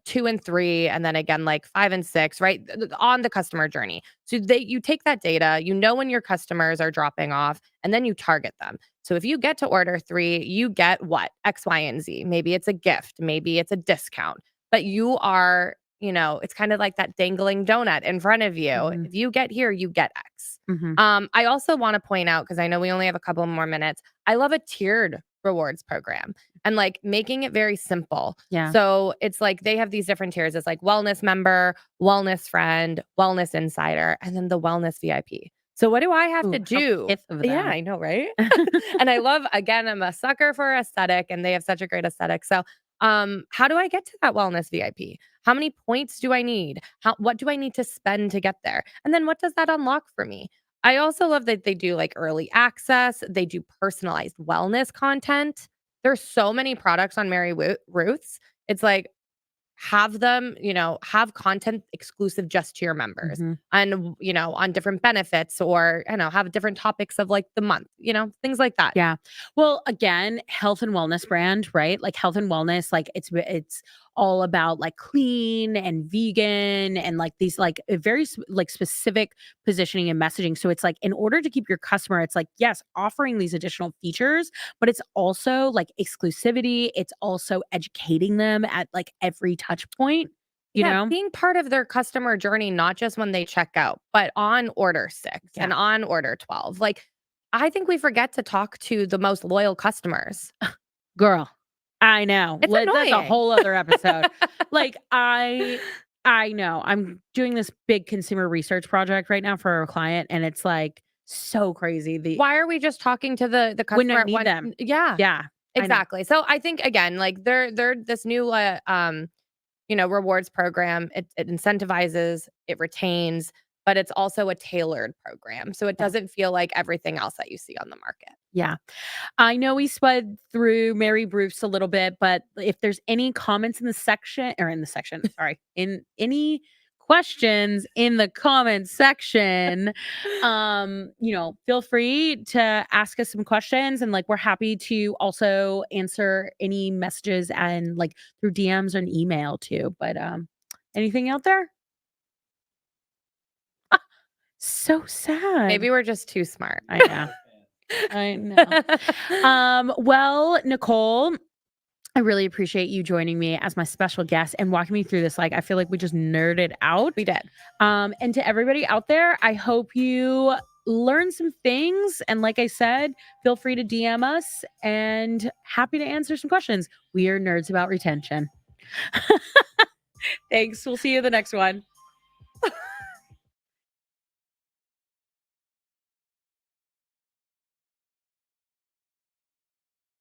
2 and 3, and then again like 5 and 6, right? On the customer journey. So you take that data, when your customers are dropping off, and then you target them. So if you get to order 3, you get what? X, Y, and Z. Maybe it's a gift, maybe it's a discount, but you are, it's kind of like that dangling donut in front of you. Mhm. If you get here, you get X. Mhm. I also want to point out, because I know we only have a couple more minutes, I love a tiered rewards program and like making it very simple. Yeah. So it's like they have these different tiers. It's like wellness member, wellness friend, wellness insider, and then the wellness VIP. So what do I have Ooh, to how do? pith of Yeah, them. I know, right? And I'm a sucker for aesthetic, and they have such a great aesthetic. So how do I get to that wellness VIP? How many points do I need? What do I need to spend to get there? And then what does that unlock for me? I also love that they do like early access. They do personalized wellness content. There's so many products on Mary Ruth's. It's like have them, have content exclusive just to your members, Mhm. and, on different benefits, or, have different topics of like the month, things like that. Yeah. Well, again, health and wellness brand, right? Like health and wellness, like it's all about like clean and vegan and like these like very like specific positioning and messaging. So it's like in order to keep your customer, it's like yes, offering these additional features, but it's also like exclusivity. It's also educating them at like every touch point. Being part of their customer journey, not just when they check out, but on order 6 and on order 12. Like, I think we forget to talk to the most loyal customers. Girl, I know. It's That's a annoying. whole other episode. Like I know. I'm doing this big consumer research project right now for a client, and it's like so crazy. Why are we just talking to the When customer I at need one? them. Yeah, Yeah. I know. exactly. So I think again, like they're this new rewards program. It incentivizes, it retains, but it's also a tailored program. So it Yeah. doesn't feel like everything else that you see on the market. Yeah. I know we sped through Mary Bruce a little bit, but if there's any comments in the section, sorry, in any questions in the comments section, feel free to ask us some questions, and like we're happy to also answer any messages and like through DMs and email too. But anything out there? So sad. Maybe we're just too smart. I know. Well, Nicole, I really appreciate you joining me as my special guest and walking me through this. Like, I feel like we just nerded out. We did. And to everybody out there, I hope you learn some things. And like I said, feel free to DM us and happy to answer some questions. We are nerds about retention. Thanks. We'll see you in the next one.